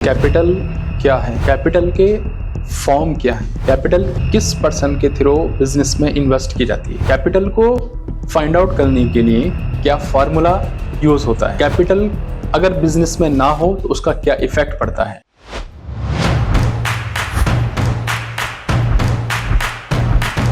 Capital क्या है? Capital के फॉर्म क्या है? कैपिटल किस पर्सन के थ्रू बिजनेस में इन्वेस्ट की जाती है? कैपिटल को फाइंड आउट करने के लिए क्या फार्मूला यूज होता है? कैपिटल अगर बिजनेस में ना हो तो उसका क्या इफेक्ट पड़ता है?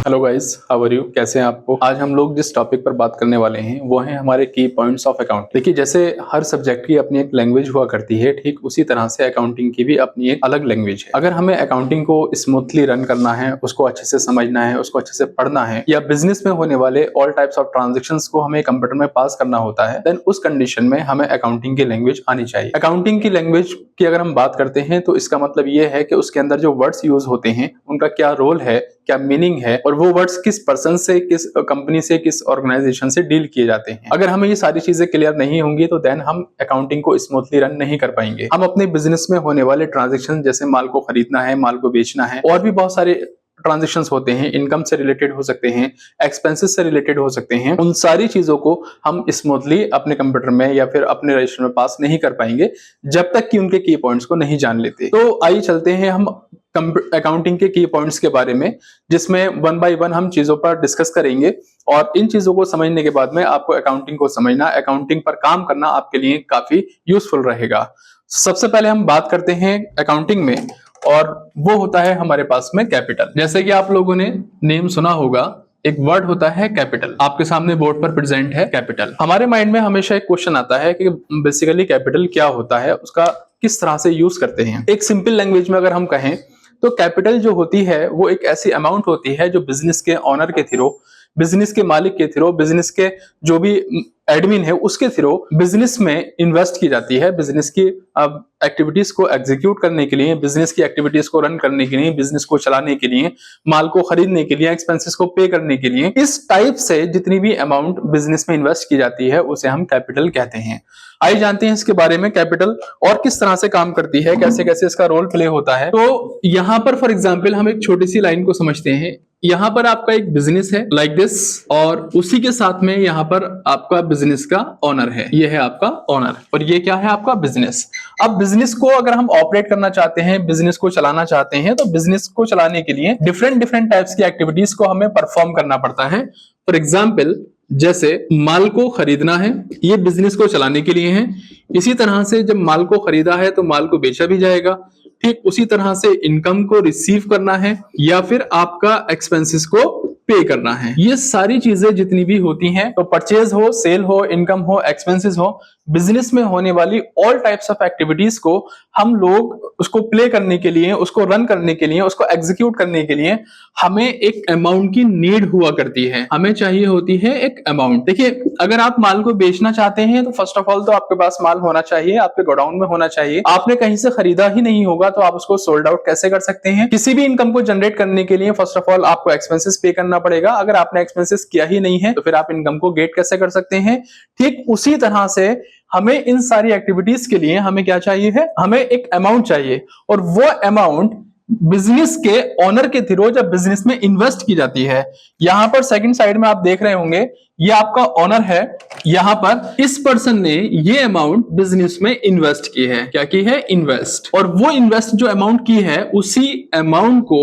Hello guys, how are you? कैसे हैं आपको? आज हम लोग जिस टॉपिक पर बात करने वाले हैं वो है हमारे की पॉइंट्स ऑफ अकाउंट। देखिए, जैसे हर सब्जेक्ट की अपनी एक लैंग्वेज हुआ करती है, ठीक उसी तरह से अकाउंटिंग की भी अपनी एक अलग लैंग्वेज है। अगर हमें अकाउंटिंग को स्मूथली रन करना है, उसको अच्छे से समझना है, उसको अच्छे से पढ़ना है, या बिजनेस में होने वाले ऑल टाइप्स ऑफ ट्रांजेक्शंस को हमें कंप्यूटर में पास करना होता है, देन उस कंडीशन में हमें अकाउंटिंग की लैंग्वेज आनी चाहिए। अकाउंटिंग की लैंग्वेज की अगर हम बात करते हैं तो इसका मतलब ये है कि उसके अंदर जो वर्ड्स यूज होते हैं उनका क्या रोल है, क्या मीनिंग है, और वो वर्ड्स किस पर्सन से, किस कंपनी से, किस ऑर्गेनाइजेशन से डील किए जाते हैं। अगर हमें ये सारी चीजें क्लियर नहीं होंगी तो देन हम अकाउंटिंग को स्मूथली रन नहीं कर पाएंगे। हम अपने बिजनेस में होने वाले ट्रांजेक्शन, जैसे माल को खरीदना है, माल को बेचना है, और भी बहुत सारे ट्रांजेक्शंस होते हैं, इनकम से रिलेटेड हो सकते हैं, एक्सपेंसेस से रिलेटेड हो सकते हैं, उन सारी चीजों को हम स्मूथली अपने कंप्यूटर में या फिर अपने रजिस्टर में पास नहीं कर पाएंगे जब तक कि उनके की पॉइंट्स को नहीं जान लेते। तो आइए चलते हैं हम अकाउंटिंग के की पॉइंट्स के बारे में, जिसमें वन बाय वन हम चीजों पर डिस्कस करेंगे। और इन चीजों को समझने के बाद में आपको अकाउंटिंग को समझना, अकाउंटिंग पर काम करना आपके लिए काफी यूजफुल रहेगा। सबसे पहले हम बात करते हैं अकाउंटिंग में, और वो होता है हमारे पास में कैपिटल। जैसे कि आप लोगों ने नेम सुना होगा, एक वर्ड होता है कैपिटल। आपके सामने बोर्ड पर प्रेजेंट है कैपिटल। हमारे माइंड में हमेशा एक क्वेश्चन आता है कि बेसिकली कैपिटल क्या होता है, उसका किस तरह से यूज करते हैं। एक सिंपल लैंग्वेज में अगर हम कहें तो कैपिटल जो होती है वो एक ऐसी अमाउंट होती है जो बिजनेस के ऑनर के थ्रू, बिजनेस के मालिक के थ्रू, बिजनेस के जो भी एडमिन है उसके थ्रू बिजनेस में इन्वेस्ट की जाती है। बिजनेस की एक्टिविटीज को एग्जीक्यूट करने के लिए, बिजनेस की एक्टिविटीज को रन करने के लिए, बिजनेस को चलाने के लिए, माल को खरीदने के लिए, एक्सपेंसेस को पे करने के लिए, इस टाइप से जितनी भी अमाउंट बिजनेस में इन्वेस्ट की जाती है उसे हम कैपिटल कहते हैं। आइए जानते हैं इसके बारे में, कैपिटल और किस तरह से काम करती है, कैसे कैसे इसका रोल प्ले होता है। तो यहाँ पर फॉर एग्जाम्पल हम एक छोटी सी लाइन को समझते हैं। यहाँ पर आपका एक बिजनेस है लाइक दिस, और उसी के साथ में यहाँ पर आपका बिजनेस का ओनर है। ये है आपका ओनर और ये क्या है? आपका बिजनेस। अब बिजनेस को अगर हम ऑपरेट करना चाहते हैं, बिजनेस को चलाना चाहते हैं, तो बिजनेस को चलाने के लिए डिफरेंट डिफरेंट टाइप्स की एक्टिविटीज को हमें परफॉर्म करना पड़ता है। फॉर एग्जाम्पल, जैसे माल को खरीदना है, ये बिजनेस को चलाने के लिए है। इसी तरह से जब माल को खरीदा है तो माल को बेचा भी जाएगा। ठीक उसी तरह से इनकम को रिसीव करना है या फिर आपका एक्सपेंसेस को पे करना है। ये सारी चीजें जितनी भी होती हैं, तो परचेज हो, सेल हो, इनकम हो, एक्सपेंसेस हो, बिजनेस में होने वाली ऑल टाइप्स ऑफ एक्टिविटीज को हम लोग उसको प्ले करने के लिए, उसको रन करने के लिए, उसको एग्जीक्यूट करने के लिए हमें एक अमाउंट की नीड हुआ करती है। हमें चाहिए होती है एक अमाउंट। देखिए, अगर आप माल को बेचना चाहते हैं तो फर्स्ट ऑफ ऑल तो आपके पास माल होना चाहिए, आपके गोडाउन में होना चाहिए। आपने कहीं से खरीदा ही नहीं होगा तो आप उसको सोल्ड आउट कैसे कर सकते हैं? किसी भी इनकम को जनरेट करने के लिए फर्स्ट ऑफ ऑल आपको एक्सपेंसेस पे करना पड़ेगा। अगर आपने एक्सपेंसेस किया ही नहीं है तो फिर आप इनकम को गेट कैसे कर सकते हैं? ठीक उसी तरह से हमें इन सारी एक्टिविटीज के लिए हमें क्या चाहिए है? हमें एक अमाउंट चाहिए, और वो अमाउंट बिजनेस के ओनर के थ्रू जब बिजनेस में इन्वेस्ट की जाती है। यहां पर सेकंड साइड में आप देख रहे होंगे, ये आपका ओनर है। यहां पर इस पर्सन ने ये अमाउंट बिजनेस में इन्वेस्ट की है। क्या की है? इन्वेस्ट। और वो इन्वेस्ट जो अमाउंट की है, उसी अमाउंट को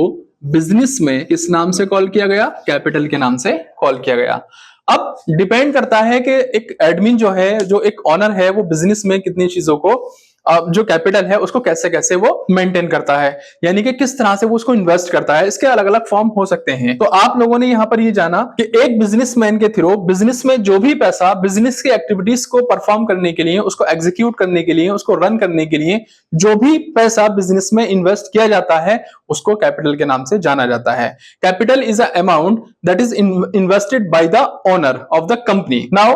बिजनेस में किस नाम से कॉल किया गया? कैपिटल के नाम से कॉल किया गया। अब डिपेंड करता है कि एक एडमिन जो है, जो एक ओनर है, वो बिजनेस में कितनी चीजों को, जो कैपिटल है उसको कैसे कैसे वो मेंटेन करता है, यानी कि किस तरह से वो उसको इन्वेस्ट करता है। इसके अलग अलग फॉर्म हो सकते हैं। तो आप लोगों ने यहां पर ये जाना कि एक बिजनेसमैन के थ्रू बिजनेस में जो भी पैसा बिजनेस की एक्टिविटीज को परफॉर्म करने के लिए, उसको एग्जीक्यूट करने के लिए, उसको रन करने के लिए जो भी पैसा बिजनेस में इन्वेस्ट किया जाता है उसको कैपिटल के नाम से जाना जाता है। Capital is a amount that is invested by the owner of the company. Now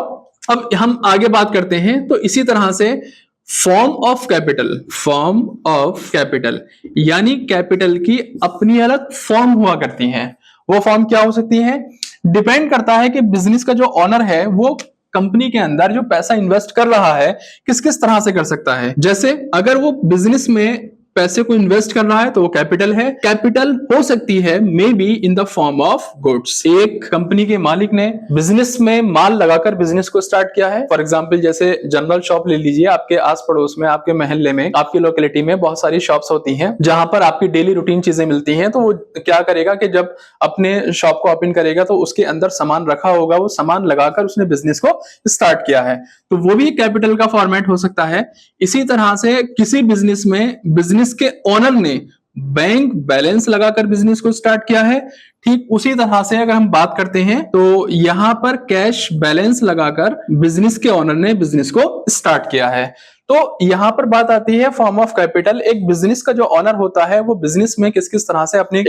अब हम आगे बात करते हैं। तो इसी तरह से form of capital, form of capital यानी कैपिटल की अपनी अलग फॉर्म हुआ करती हैं। वो फॉर्म क्या हो सकती है? डिपेंड करता है कि बिजनेस का जो ओनर है वो कंपनी के अंदर जो पैसा इन्वेस्ट कर रहा है किस किस तरह से कर सकता है। जैसे अगर वो बिजनेस में पैसे को इन्वेस्ट कर रहा है तो वो कैपिटल है। कैपिटल हो सकती है may be in the form of goods. एक कंपनी के मालिक ने बिजनेस में माल लगाकर बिजनेस को स्टार्ट किया है। फॉर एग्जांपल जैसे जनरल शॉप ले लीजिए, आपके आस पड़ोस में, आपके मोहल्ले में, आपकी लोकेलिटी में बहुत सारी शॉप्स होती हैं जहां पर आपकी डेली रूटीन चीजें मिलती हैं। तो वो क्या करेगा कि जब अपने शॉप को ओपन करेगा तो उसके अंदर सामान रखा होगा, वो सामान लगाकर उसने बिजनेस को स्टार्ट किया है, तो वो भी कैपिटल का फॉर्मेट हो सकता है। इसी तरह से किसी बिजनेस में बिजनेस के ओनर ने बैंक बैलेंस लगाकर बिजनेस को स्टार्ट किया है। ठीक उसी तरह से अगर हम बात करते हैं तो यहां पर कैश बैलेंस लगाकर बिजनेस के ओनर ने बिजनेस को स्टार्ट किया है। तो यहां पर बात आती है फॉर्म ऑफ कैपिटल। एक बिजनेस का जो ओनर होता है वो बिजनेस में किस किस तरह से अपने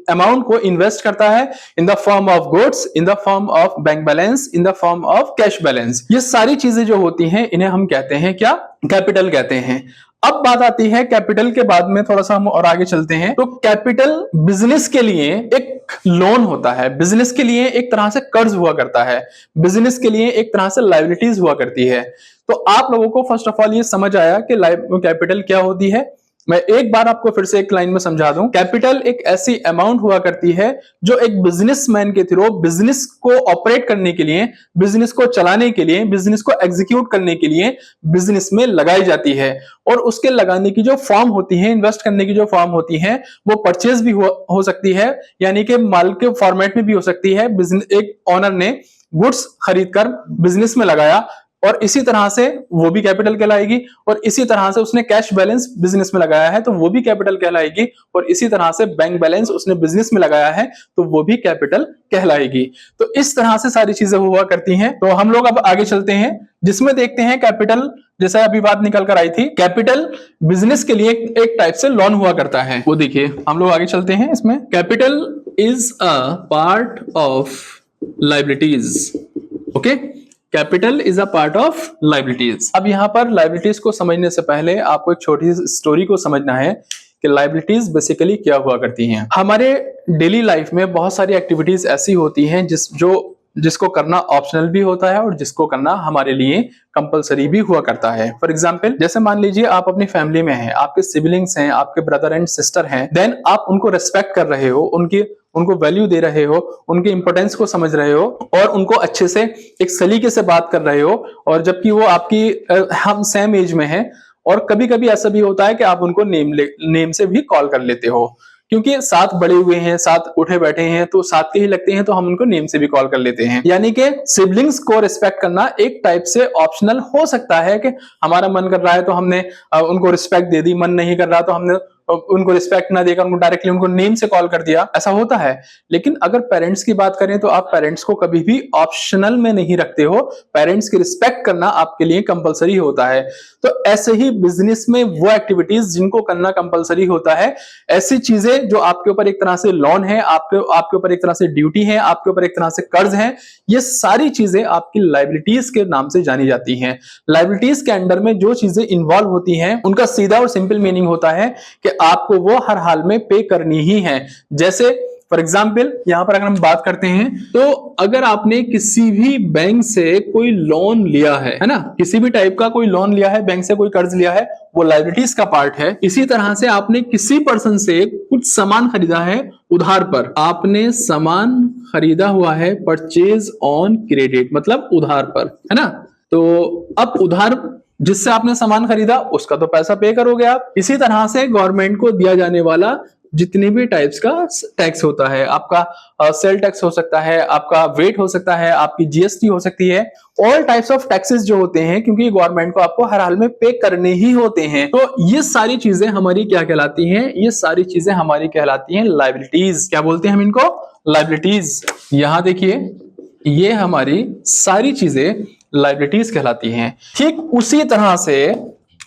अमाउंट को इन्वेस्ट करता है, in the form of goods, in the form of bank balance, in the form of cash balance. ये सारी चीजें जो होती हैं इन्हें हम कहते हैं क्या? कैपिटल कहते हैं। अब बात आती है कैपिटल के बाद में थोड़ा सा हम और आगे चलते हैं। तो कैपिटल बिजनेस के लिए एक लोन होता है, बिजनेस के लिए एक तरह से कर्ज हुआ करता है, बिजनेस के लिए एक तरह से लायबिलिटीज हुआ करती है। तो आप लोगों को फर्स्ट ऑफ ऑल ये समझ आया कि कैपिटल क्या होती है। मैं एक बार आपको फिर से एक लाइन में समझा दूं। कैपिटल एक ऐसी अमाउंट हुआ करती है जो एक बिजनेसमैन के थ्रू बिजनेस को ऑपरेट करने के लिए, बिजनेस को चलाने के लिए, बिजनेस को एग्जीक्यूट करने के लिए बिजनेस में लगाई जाती है। और उसके लगाने की जो फॉर्म होती है, इन्वेस्ट करने की जो फॉर्म होती है, वो परचेज भी हो सकती है, यानी कि माल के फॉर्मेट में भी हो सकती है। एक ऑनर ने गुड्स खरीदकर बिजनेस में लगाया और इसी तरह से वो भी कैपिटल कहलाएगी, और इसी तरह से उसने कैश बैलेंस बिजनेस में लगाया है तो वो भी कैपिटल कहलाएगी, और इसी तरह से बैंक बैलेंस उसने बिजनेस में लगाया है तो वो भी कैपिटल कहलाएगी। तो इस तरह से सारी चीजें हुआ करती हैं। तो हम लोग अब आगे चलते हैं जिसमें देखते हैं कैपिटल, जैसा अभी बात निकल कर आई थी, कैपिटल बिजनेस के लिए एक टाइप से लोन हुआ करता है। वो देखिए हम लोग आगे चलते हैं। इसमें capital is a part of liabilities. Okay, capital is a part of liabilities. अब यहां पर लायबिलिटीज को समझने से पहले आपको एक छोटी सी स्टोरी को समझना है कि लायबिलिटीज बेसिकली क्या हुआ करती हैं। हमारे डेली लाइफ में बहुत सारी एक्टिविटीज ऐसी होती हैं जिसको करना ऑप्शनल भी होता है और जिसको करना हमारे लिए कंपलसरी भी हुआ करता है। फॉर एग्जाम्पल, जैसे मान लीजिए आप अपनी फैमिली में हैं, आपके सिबलिंग्स हैं, आपके ब्रदर एंड सिस्टर हैं, देन आप उनको रिस्पेक्ट कर रहे हो, उनको वैल्यू दे रहे हो, उनके इंपोर्टेंस को समझ रहे हो और उनको अच्छे से एक सलीके से बात कर रहे हो, और जबकि वो आपकी हम सेम एज में हैं। और कभी कभी ऐसा भी होता है कि आप उनको नेम से भी कॉल कर लेते हो, क्योंकि साथ बड़े हुए हैं, साथ उठे बैठे हैं, तो साथ के ही लगते हैं, तो हम उनको नेम से भी कॉल कर लेते हैं। यानी कि सिबलिंग्स को रिस्पेक्ट करना एक टाइप से ऑप्शनल हो सकता है कि हमारा मन कर रहा है तो हमने उनको रिस्पेक्ट दे दी, मन नहीं कर रहा तो हमने उनको रिस्पेक्ट ना देकर उनको डायरेक्टली उनको नेम से कॉल कर दिया, ऐसा होता है। लेकिन अगर पेरेंट्स की बात करें तो आप पेरेंट्स को कभी भी ऑप्शनल में नहीं रखते हो, पेरेंट्स की रिस्पेक्ट करना आपके लिए कंपलसरी होता है। तो ऐसे ही बिजनेस में वो एक्टिविटीज जिनको करना कंपलसरी होता है, ऐसी चीजें जो आपके ऊपर एक तरह से लोन है, आपके ऊपर एक तरह से ड्यूटी है, आपके ऊपर एक तरह से कर्ज है, ये सारी चीजें आपकी लायबिलिटीज के नाम से जानी जाती हैं। लायबिलिटीज के अंडर में जो चीजें इन्वॉल्व होती हैं उनका सीधा और सिंपल मीनिंग होता है कि आपको वो हर हाल में पे करनी ही है। जैसे फॉर एग्जाम्पल यहां पर अगर हम बात करते हैं तो अगर आपने किसी भी बैंक से कोई लोन लिया है ना, किसी भी टाइप का कोई लोन लिया है, बैंक से कोई कर्ज लिया है, वो लायबिलिटीज का पार्ट है। इसी तरह से आपने किसी पर्सन से कुछ सामान खरीदा है उधार पर, आपने सामान खरीदा हुआ है परचेज ऑन क्रेडिट, मतलब उधार पर, है ना। तो अब उधार जिससे आपने सामान खरीदा उसका तो पैसा पे करोगे आप। इसी तरह से गवर्नमेंट को दिया जाने वाला जितने भी टाइप्स का टैक्स होता है, आपका सेल टैक्स हो सकता है, आपका वेट हो सकता है, आपकी जीएसटी हो सकती है, ऑल टाइप्स ऑफ टैक्सेस जो होते हैं, क्योंकि गवर्नमेंट को आपको हर हाल में पे करने ही होते हैं। तो ये सारी चीजें हमारी क्या कहलाती हैं? ये सारी चीजें हमारी कहलाती हैं लायबिलिटीज। क्या बोलते हैं हम इनको? लायबिलिटीज। यहां देखिए ये हमारी सारी चीजें लायबिलिटीज कहलाती हैं। ठीक उसी तरह से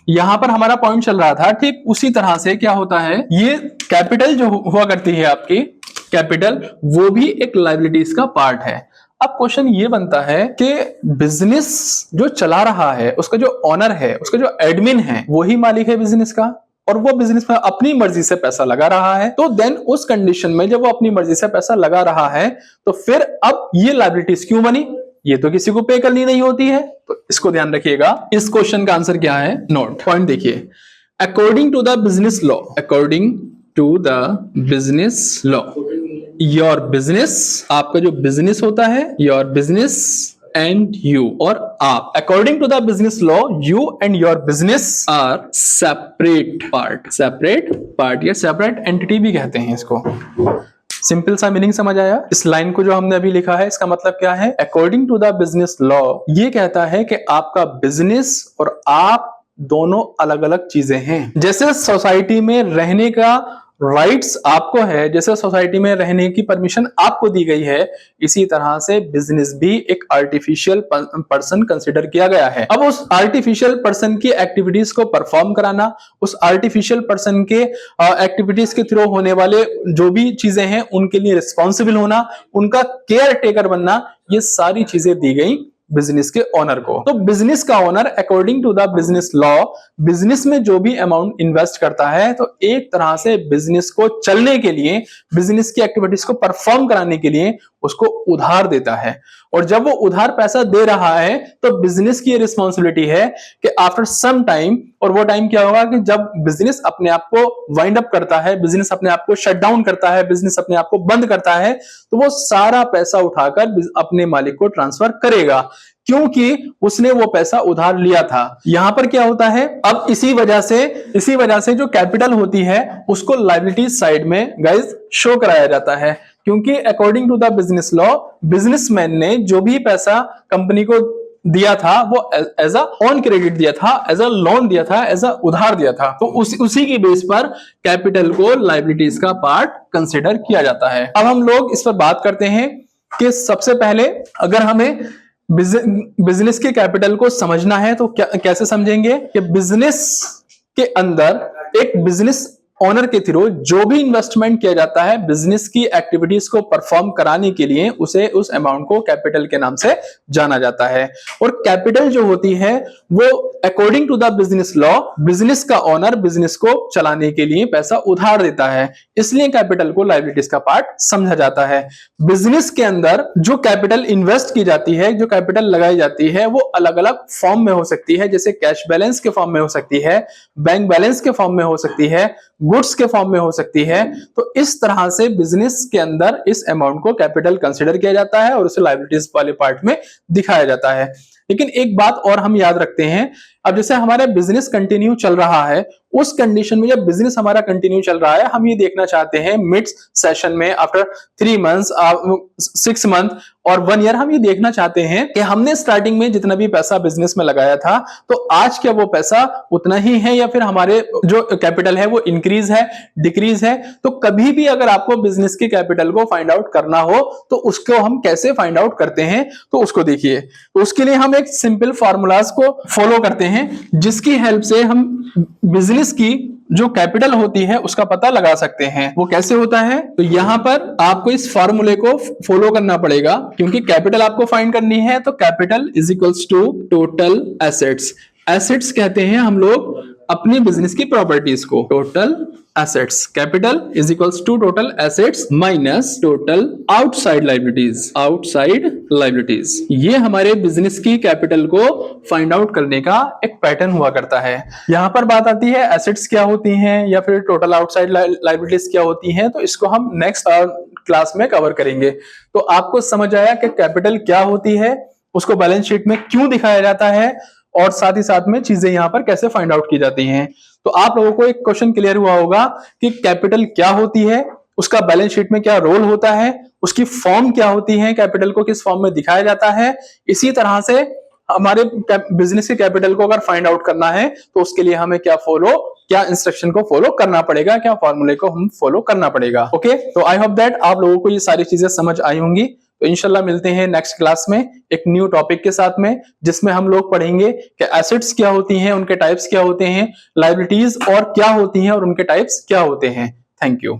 यहां पर हमारा पॉइंट चल रहा था, ठीक उसी तरह से क्या होता है, ये कैपिटल जो हुआ करती है आपकी कैपिटल, वो भी एक लायबिलिटीज का पार्ट है। अब क्वेश्चन ये बनता है कि बिजनेस जो चला रहा है, उसका जो ओनर है, उसका जो एडमिन है, वही मालिक है बिजनेस का, और वो बिजनेस में अपनी मर्जी से पैसा लगा रहा है। तो देन उस कंडीशन में जब वो अपनी मर्जी से पैसा लगा रहा है तो फिर अब ये लायबिलिटीज क्यों बनी? ये तो किसी को पे करनी नहीं होती है। तो इसको ध्यान रखिएगा। इस क्वेश्चन का आंसर क्या है? नोट पॉइंट देखिए, according to the business law, according to the business law, your business, आपका जो बिजनेस होता है, योर बिजनेस एंड यू, और आप, according to the business law you and your business are separate part, separate part या separate entity भी कहते हैं इसको। सिंपल सा मीनिंग समझ आया? इस लाइन को जो हमने अभी लिखा है इसका मतलब क्या है? According to the business law ये कहता है कि आपका बिजनेस और आप दोनों अलग अलग चीजें हैं। जैसे सोसाइटी में रहने का राइट्स आपको है, जैसे सोसाइटी में रहने की परमिशन आपको दी गई है, इसी तरह से बिजनेस भी एक आर्टिफिशियल पर्सन कंसिडर किया गया है। अब उस आर्टिफिशियल पर्सन की एक्टिविटीज को परफॉर्म कराना, उस आर्टिफिशियल पर्सन के एक्टिविटीज के थ्रू होने वाले जो भी चीजें हैं उनके लिए रिस्पॉन्सिबल होना, उनका केयर टेकर बनना, ये सारी चीजें दी गई बिजनेस के ओनर को। तो बिजनेस का owner according to the business law business में जो भी अमाउंट इन्वेस्ट करता है तो एक तरह से बिजनेस को चलने के लिए, बिजनेस की एक्टिविटीज को परफॉर्म कराने के लिए उसको उधार देता है। और जब वो उधार पैसा दे रहा है तो बिजनेस की रिस्पॉन्सिबिलिटी है कि आफ्टर सम टाइम, और वो टाइम क्या होगा कि जब बिजनेस अपने आप को वाइंड अप करता है, बिजनेस अपने आप को शट डाउन करता है, बिजनेस अपने आप को बंद करता है, तो वो सारा पैसा उठाकर अपने मालिक को ट्रांसफर करेगा, क्योंकि उसने वो पैसा उधार लिया था। यहां पर क्या होता है, अब इसी वजह से जो कैपिटल होती है उसको लायबिलिटीज साइड में गाइस शो कराया जाता है, क्योंकि according to the business law businessman ने जो भी पैसा कंपनी को दिया था वो एज अ ऑन क्रेडिट दिया था, एज अ लोन दिया था, एज अ उधार दिया था। तो उसी की बेस पर कैपिटल को लायबिलिटीज का पार्ट कंसिडर किया जाता है। अब हम लोग इस पर बात करते हैं कि सबसे पहले अगर हमें बिजनेस के कैपिटल को समझना है तो कैसे समझेंगे कि बिजनेस के अंदर एक बिजनेस ओनर के थ्रू जो भी इन्वेस्टमेंट किया जाता है बिजनेस की एक्टिविटीज को परफॉर्म कराने के लिए, उसे उस अमाउंट को कैपिटल के नाम से जाना जाता है। और कैपिटल जो होती है वो according to the business law business का ओनर बिजनेस को चलाने के लिए पैसा उधार देता है, इसलिए कैपिटल को लायबिलिटीज का पार्ट समझा जाता है। बिजनेस के अंदर जो कैपिटल इन्वेस्ट की जाती है, जो कैपिटल लगाई जाती है, वो अलग अलग फॉर्म में हो सकती है, जैसे कैश बैलेंस के फॉर्म में हो सकती है, बैंक बैलेंस के फॉर्म में हो सकती है, गुड्स के फॉर्म में हो सकती है। तो इस तरह से बिजनेस के अंदर इस अमाउंट को कैपिटल कंसीडर किया जाता है और उसे लायबिलिटीज वाले पार्ट में दिखाया जाता है। लेकिन एक बात और हम याद रखते हैं, अब जैसे हमारा बिजनेस कंटिन्यू चल रहा है, उस कंडीशन में जब बिजनेस हमारा कंटिन्यू चल रहा है, हम ये देखना चाहते हैं मिड सेशन में आफ्टर 3 मंथ्स, 6 मंथ और 1 ईयर, हम ये देखना चाहते हैं कि हमने स्टार्टिंग में जितना भी पैसा बिजनेस में लगाया था तो आज क्या वो पैसा उतना ही है या फिर हमारे जो कैपिटल है वो इंक्रीज है, डिक्रीज है। तो कभी भी अगर आपको बिजनेस के कैपिटल को फाइंड आउट करना हो तो उसको हम कैसे फाइंड आउट करते हैं, तो उसको देखिए। तो उसके लिए हम एक सिंपल फॉर्मूलाज को फॉलो करते हैं जिसकी हेल्प से हम बिजनेस की जो कैपिटल होती है उसका पता लगा सकते हैं। वो कैसे होता है, तो यहां पर आपको इस फॉर्मूले को फॉलो करना पड़ेगा, क्योंकि कैपिटल आपको फाइंड करनी है। तो capital is equals to total assets. Assets कहते हैं हम लोग अपनी बिजनेस की प्रॉपर्टीज को। Total assets, capital is equals to total assets minus total outside liabilities. Outside liabilities ये हमारे बिजनेस की कैपिटल को फाइंड आउट करने का एक पैटर्न हुआ करता है। यहां पर बात आती है एसेट्स क्या होती हैं या फिर टोटल आउटसाइड लायबिलिटीज क्या होती हैं, तो इसको हम नेक्स्ट क्लास में कवर करेंगे। तो आपको समझ आया कि कैपिटल क्या होती है, उसको बैलेंस शीट में क्यों दिखाया जाता है और साथ ही साथ में चीजें यहां पर कैसे फाइंड आउट की जाती हैं। तो आप लोगों को एक क्वेश्चन क्लियर हुआ होगा कि कैपिटल क्या होती है, उसका बैलेंस शीट में क्या रोल होता है, उसकी फॉर्म क्या होती है, कैपिटल को किस फॉर्म में दिखाया जाता है। इसी तरह से हमारे बिजनेस के कैपिटल को अगर फाइंड आउट करना है तो उसके लिए हमें क्या इंस्ट्रक्शन को फॉलो करना पड़ेगा, क्या फॉर्मूले को हम फॉलो करना पड़ेगा। ओके, तो आई होप दैट आप लोगों को ये सारी चीजें समझ आई होंगी। तो इंशाल्लाह मिलते हैं नेक्स्ट क्लास में एक न्यू टॉपिक के साथ में, जिसमें हम लोग पढ़ेंगे कि एसेट्स क्या होती हैं, उनके टाइप्स क्या होते हैं, लायबिलिटीज और क्या होती हैं और उनके टाइप्स क्या होते हैं। Thank you.